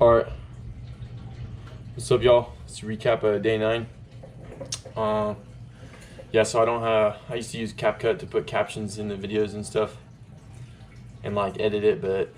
Alright, what's up y'all? Let's recap day 9. Yeah, so I used to use CapCut to put captions in the videos and stuff and like edit it, but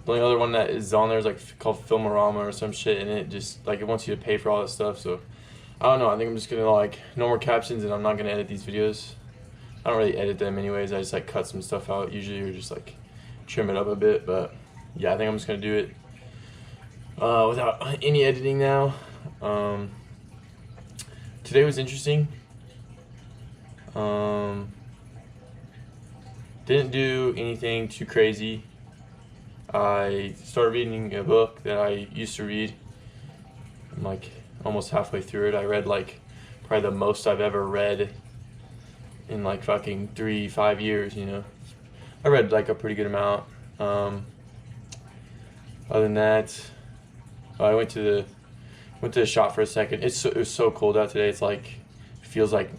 the only other one that is on there is like called Filmorama or some shit, and it just like it wants you to pay for all that stuff. So I don't know, I think I'm just gonna like no more captions, and I'm not gonna edit these videos. I don't really edit them anyways, I just like cut some stuff out usually, or just like trim it up a bit. But yeah, I think I'm just gonna do it without any editing now. Today was interesting. Didn't do anything too crazy. I started reading a book that I used to read. I'm like almost halfway through it. I read like probably the most I've ever read in like fucking 3-5 years, you know. I read like a pretty good amount. Other than that, I went to the shop for a second. It was so cold out today. It's like it feels like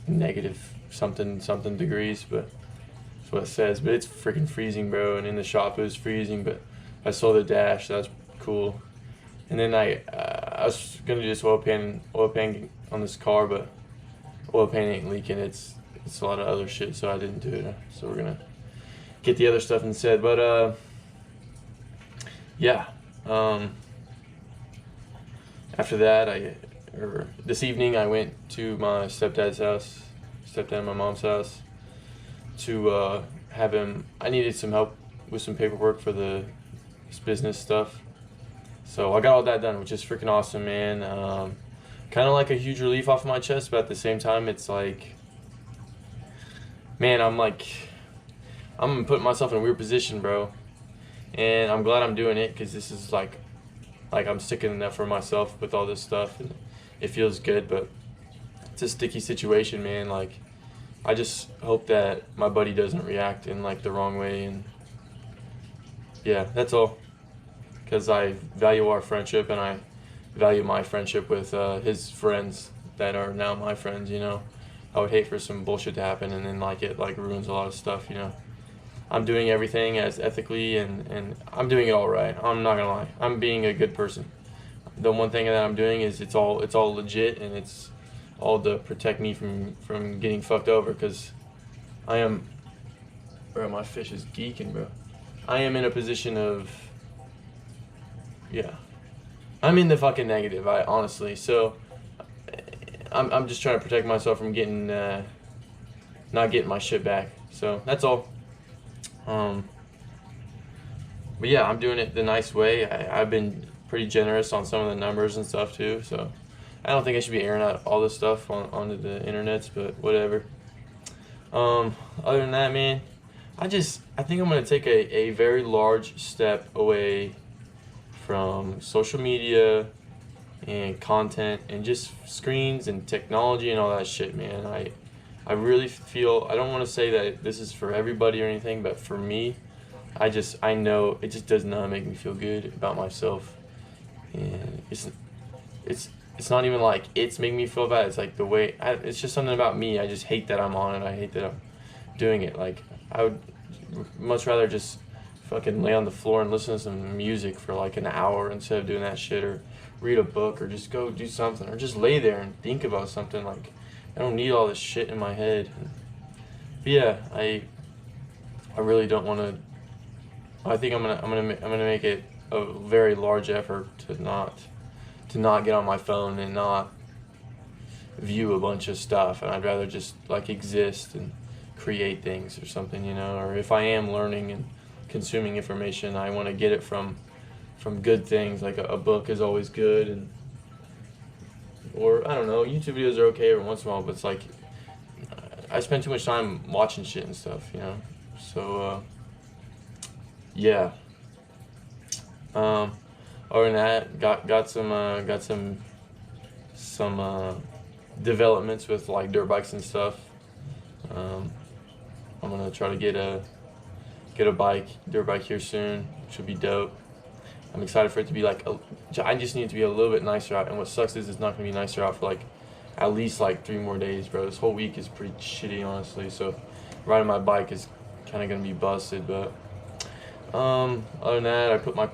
negative something degrees, but that's what it says. But it's freaking freezing, bro. And in the shop it was freezing. But I saw the dash. That was cool. And then I was gonna do this oil pan on this car, but oil pan ain't leaking. It's a lot of other shit, so I didn't do it. So we're gonna get the other stuff instead. But yeah. After that, this evening I went to my stepdad and my mom's house, to have him. I needed some help with some paperwork for this business stuff, so I got all that done, which is freaking awesome, man. Kind of like a huge relief off my chest, but at the same time, it's like, man, I'm putting myself in a weird position, bro, and I'm glad I'm doing it, because this is like I'm sticking up for myself with all this stuff, and it feels good, but it's a sticky situation, man. Like, I just hope that my buddy doesn't react in like the wrong way, and yeah, that's all. Because I value our friendship, and I value my friendship with his friends that are now my friends, you know. I would hate for some bullshit to happen, and then like it like ruins a lot of stuff, you know. I'm doing everything as ethically, and I'm doing it all right. I'm not gonna lie. I'm being a good person. The one thing that I'm doing is it's all legit, and it's all to protect me from getting fucked over, because I am, bro, my fish is geeking, bro. I am in a position of, yeah, I'm in the fucking negative, honestly. So I'm just trying to protect myself from getting not getting my shit back. So that's all. But yeah, I'm doing it the nice way. I've been pretty generous on some of the numbers and stuff too, so I don't think I should be airing out all this stuff onto the internets, but whatever. Other than that, man, I think I'm gonna take a very large step away from social media and content and just screens and technology and all that shit, man. I really feel, I don't want to say that this is for everybody or anything, but for me, I know it just does not make me feel good about myself. And it's not even like it's making me feel bad. It's like the way, it's just something about me. I just hate that I'm on it. I hate that I'm doing it. Like, I would much rather just fucking lay on the floor and listen to some music for like an hour instead of doing that shit, or read a book, or just go do something, or just lay there and think about something. Like, I don't need all this shit in my head. But yeah, I really don't want to. I think I'm gonna make it a very large effort to not get on my phone and not view a bunch of stuff. And I'd rather just like exist and create things or something, you know. Or if I am learning and consuming information, I want to get it from good things. Like a book is always good, and or I don't know, YouTube videos are okay every once in a while, but it's like I spend too much time watching shit and stuff, you know. So yeah. Other than that, got some developments with like dirt bikes and stuff. I'm gonna try to get a dirt bike here soon, which would be dope. I'm excited for it to be like I just need it to be a little bit nicer out, and what sucks is it's not gonna be nicer out for like at least like 3 more days, bro. This whole week is pretty shitty, honestly. So riding my bike is kind of gonna be busted, but Other than that, I put my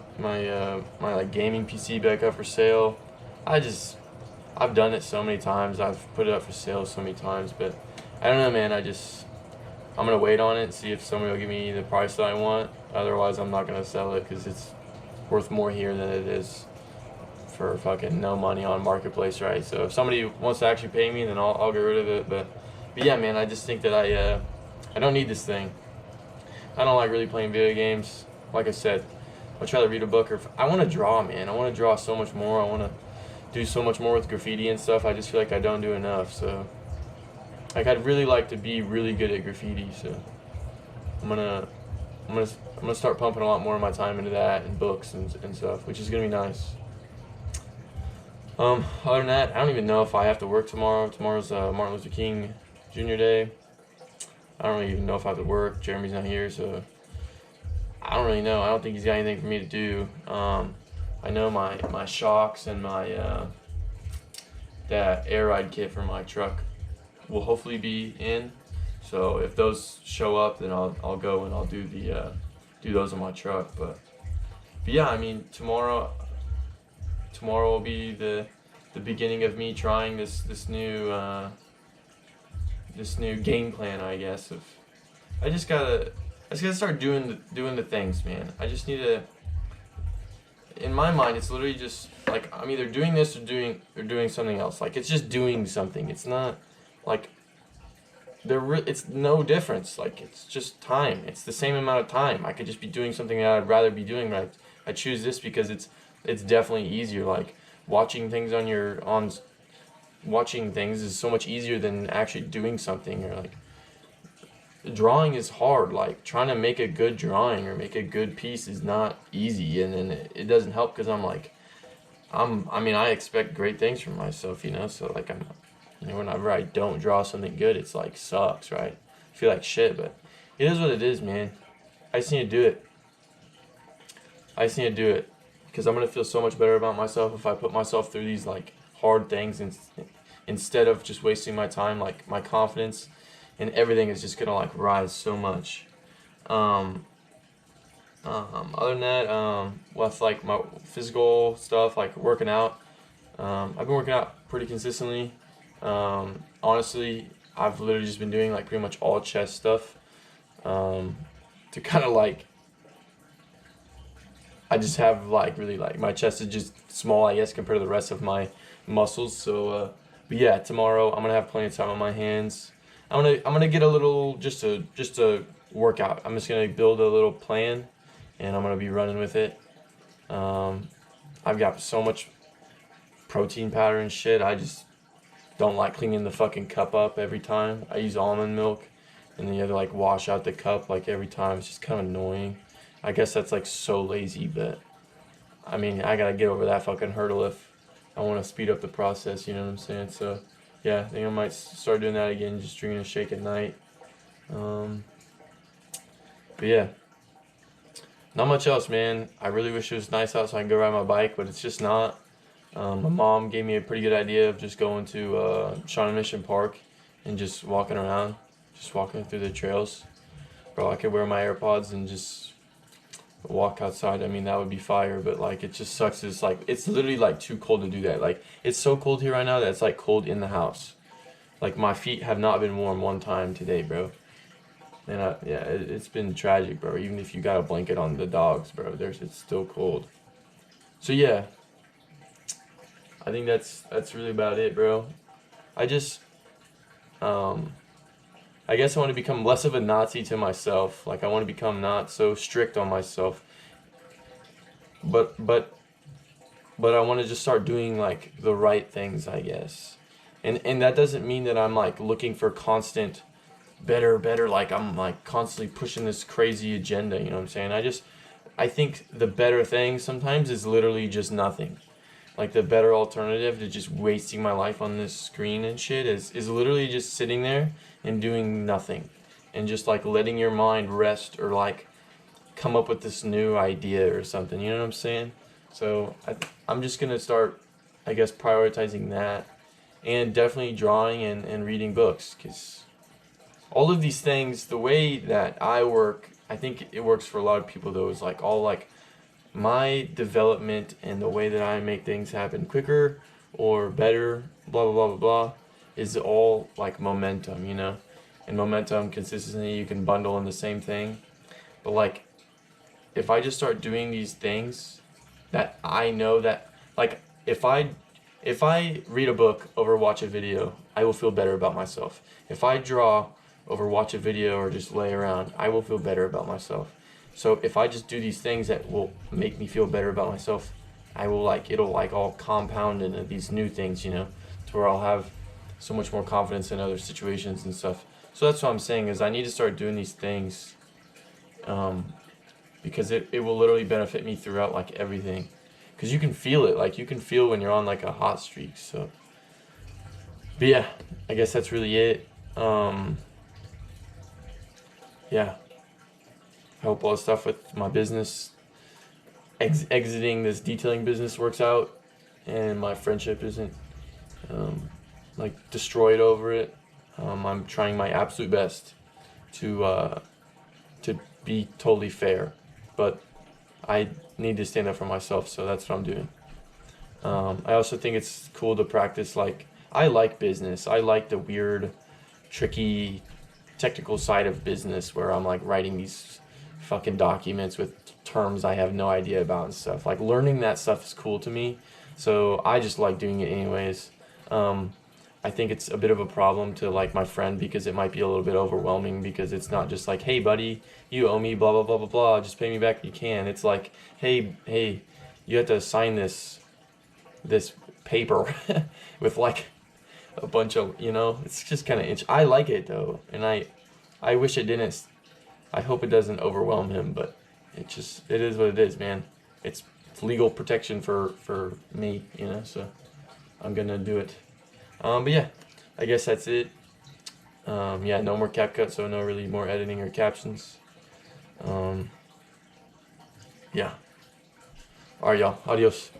like gaming PC back up for sale. I just I've done it so many times. I've put it up for sale so many times, but I don't know, man. I'm gonna wait on it and see if somebody will give me the price that I want. Otherwise, I'm not gonna sell it because it's worth more here than it is for fucking no money on marketplace, right? So if somebody wants to actually pay me, then I'll get rid of it. But yeah, man, I just think that I don't need this thing. I don't like really playing video games. Like I said, I'll try to read a book or I want to draw, man. I want to draw so much more. I want to do so much more with graffiti and stuff. I just feel like I don't do enough. So like I'd really like to be really good at graffiti. So I'm gonna I'm gonna start pumping a lot more of my time into that and books and stuff, which is gonna be nice. Other than that, I don't even know if I have to work tomorrow. Tomorrow's Martin Luther King Jr. Day. I don't really even know if I have to work. Jeremy's not here, so I don't really know. I don't think he's got anything for me to do. I know my shocks and my that air ride kit for my truck will hopefully be in. So if those show up, then I'll go and I'll do do those on my truck. But yeah, I mean tomorrow will be the beginning of me trying this new game plan, I guess. Of I just gotta start doing the things, man. I just need to. In my mind, it's literally just like I'm either doing this or doing something else. Like it's just doing something. It's not like it's no difference. Like it's just time. It's the same amount of time. I could just be doing something that I'd rather be doing. Right. I choose this because it's definitely easier. Like watching things watching things is so much easier than actually doing something. Or like drawing is hard. Like trying to make a good drawing or make a good piece is not easy, and then it doesn't help because I mean I expect great things from myself, so like whenever I don't draw something good, it's like sucks, right? I feel like shit, but it is what it is, man. I just need to do it. I just need to do it because I'm gonna feel so much better about myself if I put myself through these like hard things instead of just wasting my time. Like my confidence and everything is just gonna like rise so much. Other than that, with like my physical stuff, like working out, I've been working out pretty consistently. Honestly, I've literally just been doing like pretty much all chest stuff, to kind of like, I just have like really like my chest is just small, I guess, compared to the rest of my muscles. So, but yeah, tomorrow I'm gonna have plenty of time on my hands. I'm gonna get a little just a workout. I'm just gonna build a little plan, and I'm gonna be running with it. I've got so much protein powder and shit. I just don't like cleaning the fucking cup up every time. I use almond milk, and then you have to like wash out the cup like every time. It's just kind of annoying. I guess that's like so lazy, but I mean I gotta get over that fucking hurdle if I want to speed up the process. You know what I'm saying? So yeah, I think I might start doing that again. Just drinking a shake at night. But yeah, not much else, man. I really wish it was nice out so I can go ride my bike, but it's just not. My mom gave me a pretty good idea of just going to Shawnee Mission Park and just walking around, just walking through the trails. Bro, I could wear my AirPods and just walk outside. I mean, that would be fire, but like it just sucks. It's like it's literally like too cold to do that. Like it's so cold here right now that it's like cold in the house. Like my feet have not been warm one time today, bro. And yeah, it's been tragic, bro. Even if you got a blanket on the dogs, bro, it's still cold. So yeah, I think that's really about it, bro. I just I guess I want to become less of a Nazi to myself. Like I want to become not so strict on myself. But I want to just start doing like the right things, I guess. And that doesn't mean that I'm like looking for constant better, like I'm like constantly pushing this crazy agenda, you know what I'm saying? I think the better thing sometimes is literally just nothing. Like the better alternative to just wasting my life on this screen and shit is literally just sitting there and doing nothing and just like letting your mind rest or like come up with this new idea or something, you know what I'm saying? So I'm just gonna start, I guess, prioritizing that, and definitely drawing and reading books, because all of these things, the way that I work I think it works for a lot of people though. Is like all like my development and the way that I make things happen quicker or better, blah blah blah blah blah, is all like momentum, you know. And momentum, consistency, you can bundle in the same thing. But like, if I just start doing these things that I know that, like, if I read a book over watch a video, I will feel better about myself. If I draw over watch a video or just lay around, I will feel better about myself. So if I just do these things that will make me feel better about myself, I will like, it'll like all compound into these new things, you know, to where I'll have so much more confidence in other situations and stuff. So that's what I'm saying is I need to start doing these things, because it will literally benefit me throughout like everything. Because you can feel it, like you can feel when you're on like a hot streak. So, but yeah, I guess that's really it. Yeah, I hope all the stuff with my business, exiting this detailing business works out, and my friendship isn't like destroyed over it. I'm trying my absolute best to be totally fair, but I need to stand up for myself, so that's what I'm doing. I also think it's cool to practice, like, I like business. I like the weird, tricky, technical side of business where I'm like writing these fucking documents with terms I have no idea about and stuff. Like, learning that stuff is cool to me, so I just like doing it anyways. I think it's a bit of a problem to like my friend because it might be a little bit overwhelming because it's not just like, hey buddy, you owe me blah blah blah blah blah, just pay me back if you can. It's like, hey, you have to sign this paper with like a bunch of, you know, it's just kind of I like it though, and I wish it didn't. I hope it doesn't overwhelm him, but it is what it is, man. It's legal protection for me, you know, so I'm gonna do it. But yeah, I guess that's it. Yeah, no more CapCut, so no really more editing or captions. Yeah. Alright, y'all. Adios.